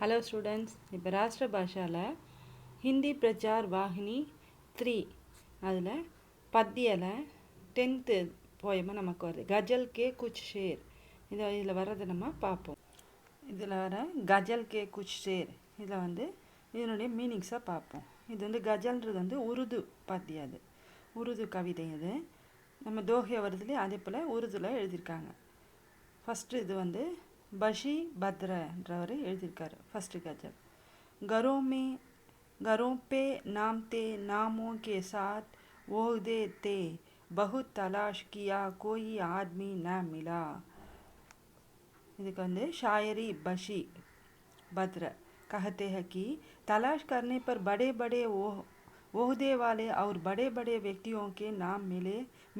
Hello students இப்போ ராஷ்டிர பாஷாவில் ஹிந்தி பிரச்சார் வாகினி 3 அதில் பத்தியில் 10th போயமாக நமக்கு வருது கஜல் கே குச் ஷேர் இதில் வர்றதை நம்ம பார்ப்போம். இதில் வர கஜல் கே குச் ஷேர் இதில் வந்து இதனுடைய மீனிங்ஸாக பார்ப்போம். இது வந்து கஜல்ன்றது வந்து உருது பத்தியம், அது உருது கவிதை. அது நம்ம தோஹியா வருதுலேயே அதே போல் உருதுல எழுதியிருக்காங்க. ஃபஸ்ட்டு இது வந்து बशी भद्रன்றவர் எழுதியிருக்காரு. फर्स्ट गजल घरों पे नामते नामों के साथ ओहदे थे बहुत तलाश किया कोई आदमी न मिला. இதுக்கு வந்து शायरी बशी भद्र कहते हैं कि तलाश करने पर बड़े बड़े ओहदे वाले और बड़े बड़े व्यक्तियों के नाम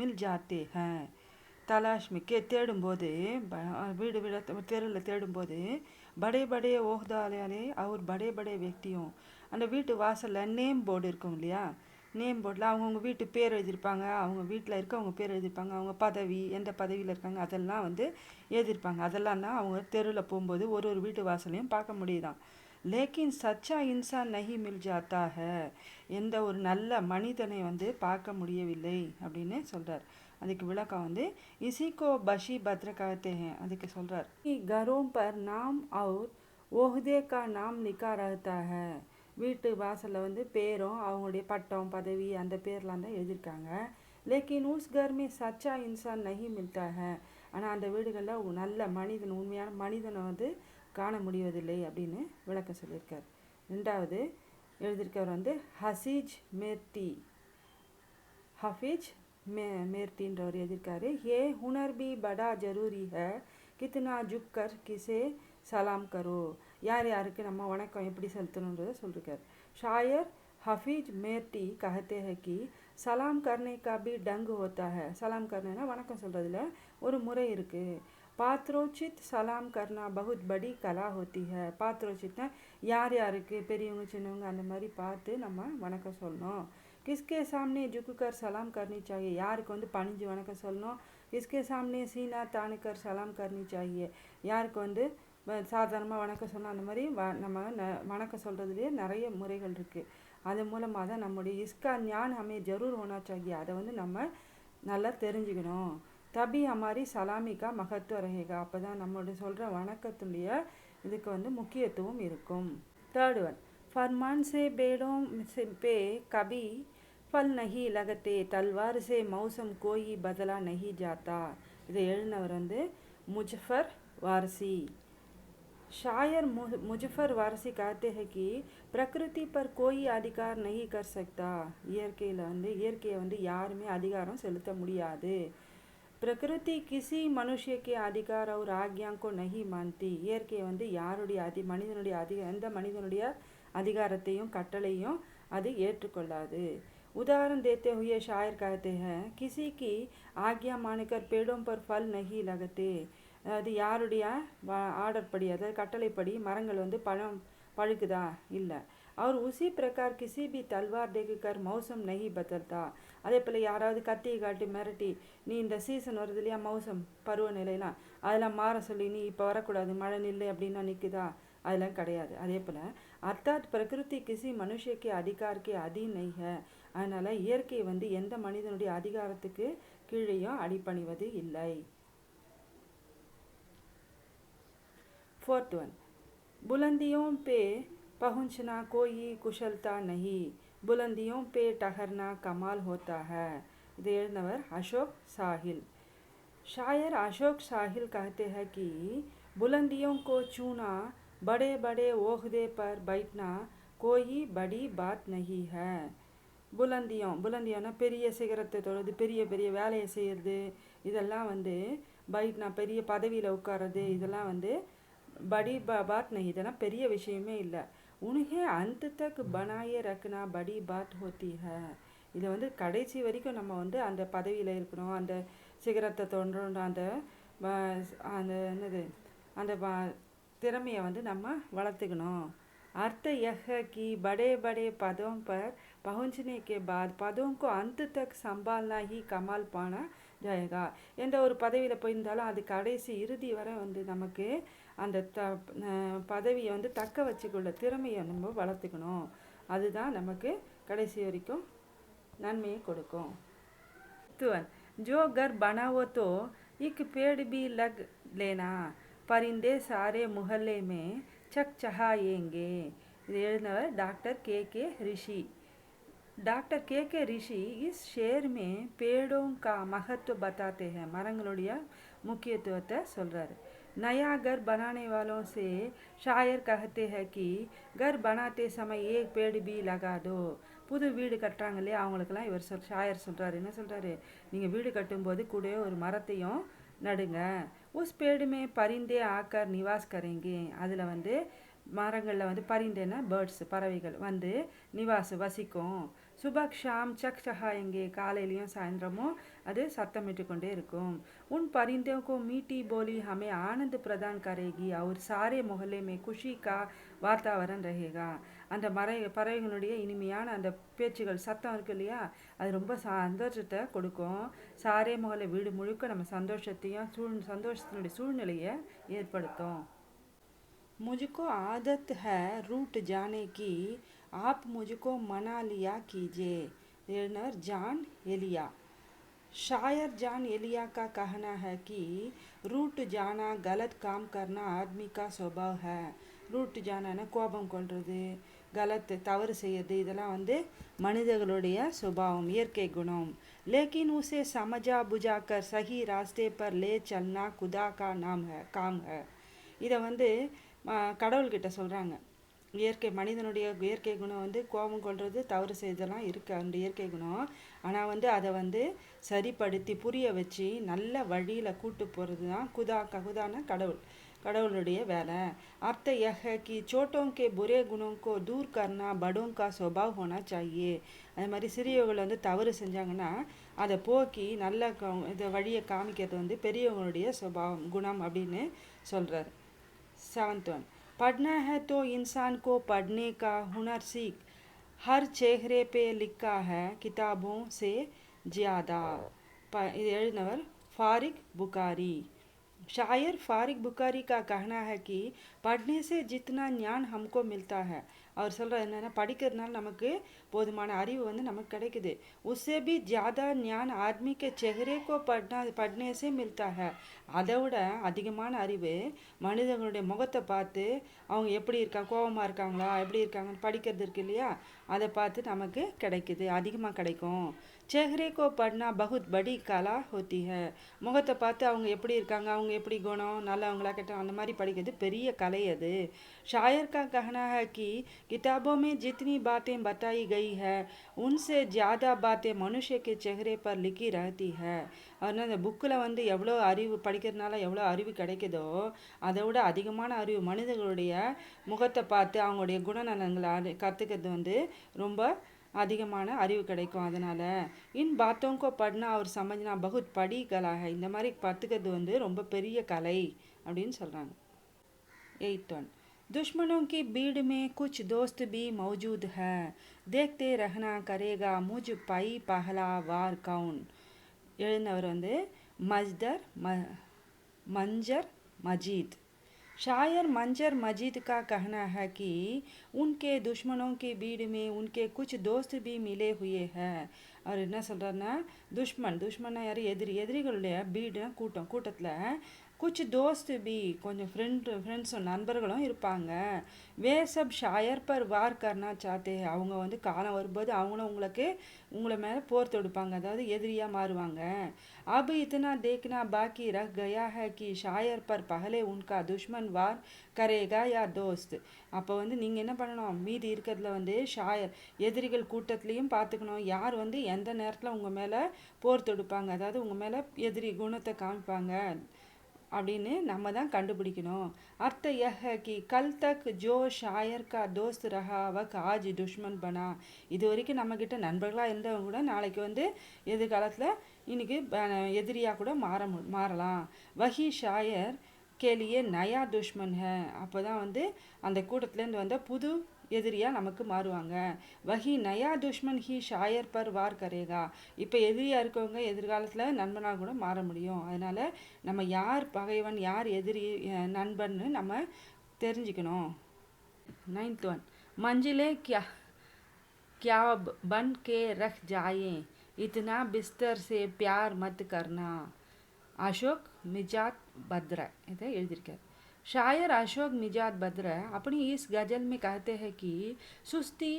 मिल जाते हैं. तलाश में के தேடும்போது வீடு வீட தெருவில் தேடும்போது படே படே ஓஹ்தாலே அவர் படே படே व्यक्तियों அந்த வீட்டு வாசலில் நேம் போர்டு இருக்கும் இல்லையா, நேம் போர்டில் அவங்கவுங்க வீட்டு பேர் எழுதியிருப்பாங்க, அவங்க வீட்டில் இருக்கவங்க பேர் எழுதியிருப்பாங்க, அவங்க பதவி எந்த பதவியில் இருக்காங்க அதெல்லாம் வந்து எழுதியிருப்பாங்க. அதெல்லாம் தான் அவங்க தெருவில் போகும்போது ஒரு ஒரு வீட்டு வாசலையும் பார்க்க முடியுதான். லேக்கின் சச்சா இன்சான் நஹி மில் ஜாத்தா ஹை, எந்த ஒரு நல்ல மனிதனை வந்து பார்க்க முடியவில்லை அப்படின்னு சொல்கிறார். அதுக்கு விளக்கம் வந்து இசிகோ பஷி பத்ர कहते हैं. அதுக்கு சொல்கிறார் घरों पर नाम और ओहदे का नाम लिखा रहता है. வீட்டு வாசலில் வந்து பேரும் அவங்களுடைய பட்டம் பதவி அந்த பேர்லாம் தான் எழுதியிருக்காங்க. லேக்கின் உஸ் கர் में சச்சா இன்சான் நஹி மில்தா है, ஆனால் அந்த வீடுகளில் நல்ல மனிதன் உண்மையான மனிதனை வந்து காண முடிவதில்லை அப்படின்னு விளக்கம் சொல்லியிருக்கார். ரெண்டாவது எழுதியிருக்கவர் வந்து ஹஃபீஜ் मेरतीன்றவர் எழுதியிருக்காரு. ये हुनर भी बड़ा ज़रूरी है कितना झुक कर किसे सलाम करो, யார் யாருக்கு நம்ம வணக்கம் எப்படி செலுத்தணுன்றதை சொல்லியிருக்காரு. शायर हफीज मेरती कहते हैं कि सलाम करने का भी ढंग होता है. सलाम करना வணக்கம் சொல்கிறதுல ஒரு முறை இருக்குது. पात्रोचित सलाम करना बहुत बड़ी कला होती है. पात्रोचितனா யார் யாருக்கு பெரியவங்க சின்னவங்க அந்த மாதிரி பார்த்து நம்ம வணக்கம் சொல்லணும். किसके सामने झुककर सलाम करनी चाहिए, யாருக்கு வந்து பணிஞ்சு வணக்கம் சொல்லணும். किसके सामने सीना तान कर सलाम करनी चाहिए, யாருக்கு வந்து சாதாரணமாக வணக்கம் சொல்லணும். அந்த மாதிரி நம்ம வணக்கம் சொல்கிறதுலேயே நிறைய முறைகள் இருக்குது. அது மூலமாக தான் நம்முடைய இஸ்கா ஞான் ஹமே ஜரூர் ஹோனா சாகியே, அதை வந்து நம்ம நல்லா தெரிஞ்சுக்கணும். தபி हमारी सलामी का महत्व रहेगा, அப்போ தான் நம்மளுடைய சொல்கிற வணக்கத்துடைய இதுக்கு வந்து முக்கியத்துவம் இருக்கும். தேர்ட் ஒன் फरमान से बेड़ों से पे कभी फल नहीं लगते, तलवार से मौसम कोई बदला नहीं जाता. இதை எழுதினவர் வந்து मुजफ्फर वारसी. शायर मुजफ्फर वारसी कहते हैं कि प्रकृति पर कोई अधिकार नहीं कर सकता. இயற்கையில் வந்து இயற்கையை வந்து யாருமே அதிகாரம் செலுத்த முடியாது. प्रकृति किसी मनुष्य के अधिकार और आज्ञा को नहीं मानती. இயற்கையை வந்து யாருடைய மனிதனுடைய எந்த மனிதனுடைய அதிகாரத்தையும் கட்டளையும் அது ஏற்றுக்கொள்ளாது. उदाहरण देते हुए शायर कहते हैं किसी की आज्ञा मानकर पेड़ों पर फल नहीं लगते. அது யாருடைய ஆர்டர் படி அதாவது கட்டளைப்படி மரங்கள் வந்து பழம் பழுக்குதா இல்லை. और उसी प्रकार किसी भी तलवार देखकर मौसम नहीं बदलता. அதே போல் யாராவது கத்தியை காட்டி மிரட்டி நீ இந்த சீசன் வருது இல்லையா மௌசம் பருவநிலையெல்லாம் அதெல்லாம் மாற சொல்லி நீ இப்போ வரக்கூடாது மழை நில்லை அப்படின்னா நிற்குதா, அதெல்லாம் கிடையாது. அதே போல் அர்த்தாத் பிரகிருதி கிசி மனுஷக்கு அதிகாரಕ್ಕೆ அதீன் नहीं है. அதனால் இயற்கை வந்து எந்த மனிதனுடைய அதிகாரத்துக்கு கீழேயும் அடிபணிவது இல்லை. फोर्थ वन बुलंदियों पे पहुंचना कोई कुशलता नहीं, बुलंदियों पे ठहरना कमाल होता है. இது எழுதினவர் அசோக் சாஹில். शायर अशोक साहिल कहते हैं कि बुलंदियों को छूना बड़े बड़े ओहदे पर बैठना कोई बड़ी बात नहीं है. புலந்தியோன்னா பெரிய சிகரத்தை தொடுறது பெரிய பெரிய வேலையை செய்கிறது, இதெல்லாம் வந்து பைட்னா பெரிய பதவியில் உட்கார்றது, இதெல்லாம் வந்து படி பாத் நஹி, இதெல்லாம் பெரிய விஷயமே இல்லை. உனகே அந்த தக் பனாயே ரக்னா படி பாத் ஹோத்தி ஹை. இதை வந்து கடைசி வரைக்கும் நம்ம வந்து அந்த பதவியில் இருக்கணும், அந்த சிகரத்தை தோன்றோன்ற அந்த அந்த என்னது அந்த திறமையை வந்து நம்ம வளர்த்துக்கணும். अर्थ यह है कि बड़े बड़े पदों पर पहुंचने के बाद पदों को अंत तक संभालना ही कमाल पाना ஜாயேகா. எந்த ஒரு பதவியில் போயிருந்தாலும் அது கடைசி இறுதி வரை வந்து நமக்கு அந்த பதவியை வந்து தக்க வச்சுக்கொள்ள திறமையை நம்ம வளர்த்துக்கணும். அதுதான் நமக்கு கடைசி வரைக்கும் நன்மையை கொடுக்கும். तुअन जो घर बनाओ तो एक पेड़ भी लग लेना, परिंदे सारे मोहल्ले में चकचहाएंगे. இது எழுதினவர் डॉक्टर के ऋषि. डॉक्टर के ऋषि इस शेर में पेड़ों का महत्व बताते हैं. மரங்களுடைய முக்கியத்துவத்தை சொல்றாரு. नया घर बनाने वालों से शायर कहते हैं कि घर बनाते समय एक पेड़ भी लगा दो. புது வீடு கட்டுறாங்க இல்லையா, அவங்களுக்கெல்லாம் இவர் ஷாயர் சொல்கிறாரு. என்ன சொல்கிறாரு? நீங்கள் வீடு கட்டும்போது கூட ஒரு மரத்தையும் நடுங்க. உஸ் பேடுமே பரிந்தே ஆக்கர் நிவாஸ் கரேங்கே. அதில் வந்து மரங்களில் வந்து பரிந்தேன்னா பேர்ட்ஸ் பறவைகள் வந்து நிவாஸ் வசிக்கும். சுபக் ஷாம் சக் சஹாயங்கே. காலையிலையும் சாயந்தரமும் அது சத்தமிட்டு கொண்டே இருக்கும். उन परिंदों को मीठी बोली हमें आनंद प्रदान करेगी और सारे मोहल्ले में खुशी का வாத்தாவரன் ரஹேகா. அந்த பறவைகளுடைய இனிமையான அந்த பேச்சுகள் சத்தம் இருக்கு இல்லையா, அது ரொம்ப சந்தோஷத்தை கொடுக்கும். சாரே முகலை வீடு முழுக்க நம்ம சந்தோஷத்தையும் சந்தோஷத்தினுடைய சூழ்நிலையை ஏற்படுத்தும். मुझको आदत है रूट जाने की, आप मुझको मना लिया कीजिए. एर्नर जान एलिया. शायर जान एलिया का कहना है कि रूट जाना गलत काम करना आदमी का स्वभाव है. ரூட் ஜானான கோபம் கொள்வது, கலத்து தவறு செய்யறது, இதெல்லாம் வந்து மனிதர்களுடைய சுபாவம், இயற்கை குணம். लेकिन उसे समझा बुझाकर सही रास्ते पर ले चलना खुदा का काम है. இதை வந்து கடவுள்கிட்ட சொல்கிறாங்க. மனிதனுடைய இயற்கை குணம் வந்து கோபம் கொள்வது, தவறு செய்தெல்லாம் இருக்குது அந்த இயற்கை குணம். ஆனால் வந்து அதை வந்து சரிப்படுத்தி புரிய வச்சு நல்ல வழியில் கூட்டு போகிறது தான் குதான கடவுளுடைய வேலை. अर्थ यह है कि छोटों के बुरे गुणों को दूर करना बड़ों का स्वभाव होना चाहिए. அது மாதிரி சிறியவர்கள் வந்து தவறு செஞ்சாங்கன்னா அதை போக்கி நல்ல இதை வழியை காமிக்கிறது வந்து பெரியவங்களுடைய சுபாவம் குணம் அப்படின்னு சொல்கிறார். 7th one, पढ़ना है तो इंसान को पढ़ने का हुनर सीख, हर चेहरे पे लिखा है किताबों से ज़्यादा. இது எழுதினவர் फारिक बुखारी. शायर फारिक बुखारी का कहना है कि पढ़ने से जितना ज्ञान हमको मिलता है, அவர் சொல்கிறது என்னென்னா, படிக்கிறதுனால நமக்கு போதுமான அறிவு வந்து நமக்கு கிடைக்குது. उससे भी ज़्यादा ज्ञान आदमी के चेहरे को पढ़ने से मिलता है. அதை விட அதிகமான அறிவு மனிதர்களுடைய முகத்தை பார்த்து அவங்க எப்படி இருக்காங்க, கோபமாக இருக்காங்களா, எப்படி இருக்காங்கன்னு படிக்கிறது இருக்கு இல்லையா, அதை பார்த்து நமக்கு கிடைக்குது, அதிகமாக கிடைக்கும். चेहरे को पढ़ना बहुत बड़ी कला होती है. முகத்தை பார்த்து அவங்க எப்படி இருக்காங்க, அவங்க எப்படி குணம், நல்லவங்களா கெட்ட அந்த மாதிரி படிக்கிறது பெரிய கலை அது. शायर का कहना है कि किताबों में जितनी बातें बताई गई है उनसे ज़्यादा बातें मनुष्य के चेहरे पर लिखी रहती है. அதனால் அந்த புக்கில் வந்து எவ்வளோ அறிவு படிக்கிறதுனால எவ்வளோ அறிவு கிடைக்குதோ அதை விட அதிகமான அறிவு மனிதர்களுடைய முகத்தை பார்த்து அவங்களுடைய குணநலன்களை கற்றுக்கிறது வந்து ரொம்ப அதிகமான அறிவு கிடைக்கும். அதனால் இன் பாத்தோங்கோ பட்னா அவர் சமஜ்னா பகுத் படி கலா है. இந்த மாதிரி கற்றுக்கிறது வந்து ரொம்ப பெரிய கலை அப்படின்னு சொல்கிறாங்க. 8th one, दुश्मनों की भीड़ में कुछ दोस्त भी मौजूद है, देखते रहना करेगा मुझ पाई पहला वार कौन. எழுதினவர் வந்து मंजर मजीद. शायर मंजर मजीद का कहना है कि उनके दुश्मनों की भीड़ में उनके कुछ दोस्त भी मिले हुए हैं. அவர் என்ன சொல்கிறாருன்னா, துஷ்மன்னா யார், எதிரிகளுடைய பீடுனா கூட்டத்தில் कुछ दोस्त भी கொஞ்சம் ஃப்ரெண்ட்ஸும் நண்பர்களும் இருப்பாங்க. वे सब शायर पर वार करना चाहते हैं. அவங்க வந்து காலம் வரும்போது அவங்களும் உங்களை மேலே போர் தொடுப்பாங்க, அதாவது எதிரியாக மாறுவாங்க. अब इतना देखना बाकी रह गया है कि शायर पर पहले उनका दुश्मन वार करेगा या दोस्त. அப்போ வந்து நீங்கள் என்ன பண்ணணும், மீதி இருக்கிறதுல வந்து ஷாயர் எதிரிகள் கூட்டத்துலேயும் பார்த்துக்கணும் யார் வந்து எந்த நேரத்தில் உங்கள் மேலே போர் தொடுப்பாங்க, அதாவது உங்கள் மேலே எதிரி குணத்தை காமிப்பாங்க அப்படின்னு நம்ம தான் கண்டுபிடிக்கணும். अर्थ यह है कि कल तक जो शायर का दोस्त रहा वह आज दुश्मन बना. இது வரைக்கும் நம்மக்கிட்ட நண்பர்களாக இருந்தவங்க கூட நாளைக்கு வந்து எதிர்காலத்தில் இன்னைக்கு எதிரியாக கூட மாறலாம். वही शायर के लिए नया दुश्मन है. அப்போ தான் வந்து அந்த கூட்டத்துலேருந்து வந்த புது எதிரியாக நமக்கு மாறுவாங்க. வஹி நயா துஷ்மன் ஹி ஷாயர் பர் வார் கரேகா. இப்போ எதிரியாக இருக்கவங்க எதிர்காலத்தில் நண்பனாக கூட மாற முடியும். அதனால் நம்ம யார் பகைவன் யார் எதிரி நண்பன்னு நம்ம தெரிஞ்சுக்கணும். 9th one, मंजिलें क्या बन के रख जाएं, इतना बिस्तर से प्यार मत करना. अशोक मिजात बद्र इधर எழுதியிருக்கார். शायर अशोक मिजात बद्र अपनी इस गज़ल में कहते हैं कि सुस्ती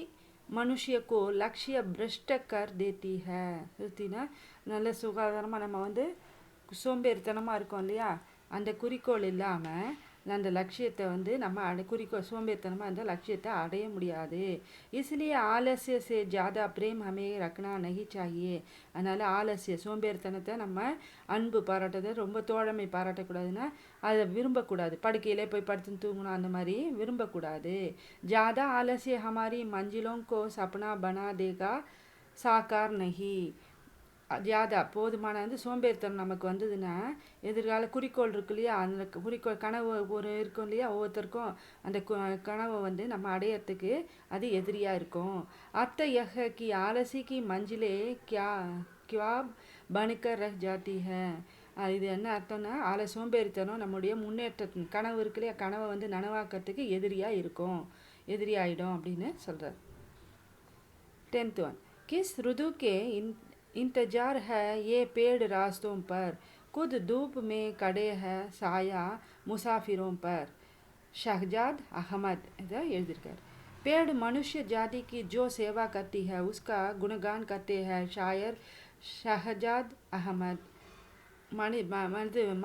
मनुष्य को लक्ष्य भ्रष्ट कर देती है. சுஸ்தினா நல்ல சுகாதாரமாக நம்ம வந்து சோம்பேறித்தனமாக இருக்கோம் இல்லையா, அந்த குறிக்கோள் இல்லாமல் அந்த லட்சியத்தை வந்து நம்ம குறிக்கோள் சோம்பேறித்தனமாக அந்த லட்சியத்தை அடைய முடியாது. इसलिए आलस्य से ज़्यादा प्रेम हमें रखना नहीं चाहिए. அதனால் சோம்பேறித்தனத்தை நம்ம அன்பு பாராட்டுறது ரொம்ப தோழமை பாராட்டக்கூடாதுன்னா அதை விரும்பக்கூடாது. படுக்கையிலே போய் படுத்து தூங்கணும் அந்த மாதிரி விரும்பக்கூடாது. ज़्यादा आलस्य हमारी मंजिलों को सपना बना देगा साकार नहीं. ஜாதா போதுமான சோம்பேறித்தனம் நமக்கு வந்ததுன்னா எதிர்கால குறிக்கோள் இருக்கு இல்லையா, அந்த குறிக்கோள் கனவு ஒரு இருக்கும் இல்லையா, ஒவ்வொருத்தருக்கும் அந்த கனவை வந்து நம்ம அடையிறதுக்கு அது எதிரியாக இருக்கும். அத்த யஹ கி ஆலசி கி மஞ்சிலே கியா பனுக்கர் ரஹ் ஜாத்தி ஹை. இது என்ன அர்த்தம்னா சோம்பேறித்தனம் நம்முடைய முன்னேற்றத்தின் கனவு இருக்கு இல்லையா, கனவை வந்து நனவாக்கிறதுக்கு எதிரியாக இருக்கும், எதிரியாயிடும் அப்படின்னு சொல்கிறார். 10th one, किस ऋतु के इंतजार है ये पेड़ रास्तों पर, खुद धूप में खड़े हैं साया मुसाफिरों पर. शहजाद अहमद इधर எழுதியிருக்கார். पेड़ मनुष्य जाति की जो सेवा करती है उसका गुणगान करते हैं शायर शहजाद अहमद.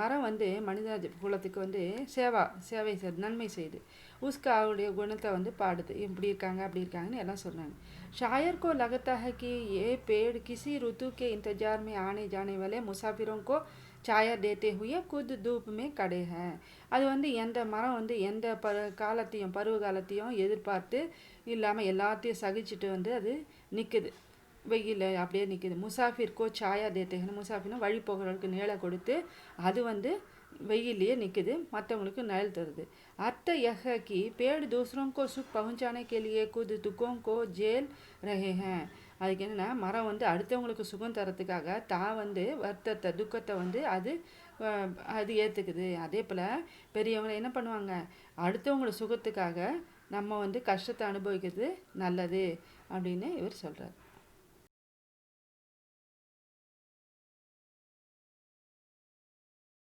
மரம் வந்து மனித குலத்துக்கு வந்து சேவை செய்யுது, நன்மை செய்யுது. உஸ்கா அவருடைய குணத்தை வந்து பாடுது, இப்படி இருக்காங்க அப்படி இருக்காங்கன்னு எல்லாம் சொன்னாங்க. शायर को लगता है कि ये पेड़ किसी ऋतु के इंतजार में आने जाने वाले मुसाफिरों को छाया देते हुए खुद धूप में खड़े हैं. அது வந்து எந்த மரம் வந்து எந்த பருவ காலத்தையும் எதிர்பார்த்து இல்லாமல் எல்லாத்தையும் சகிச்சுட்டு வந்து அது நிற்குது, வெயில் அப்படியே நிற்குது. முசாஃபிர் கோ சாயா தேத்தேன்னு, முசாஃபிர்னா வழி போகிறவர்களுக்கு நிழலை கொடுத்து அது வந்து வெயிலே நிற்குது, மற்றவங்களுக்கு நிழல் தருது. अर्थ यह है कि पेड़ दूसरों को सुख पहुंचाने के लिए खुद दुखों को झेल रहे हैं. அதுக்கு என்னென்னா மரம் வந்து அடுத்தவங்களுக்கு சுகம் தரத்துக்காக தான் வந்து வருத்தத்தை துக்கத்தை வந்து அது ஏற்றுக்குது. அதே போல் பெரியவங்க என்ன பண்ணுவாங்க, அடுத்தவங்களோட சுகத்துக்காக நம்ம வந்து கஷ்டத்தை அனுபவிக்கிறது நல்லது அப்படின்னு இவர் சொல்கிறார்.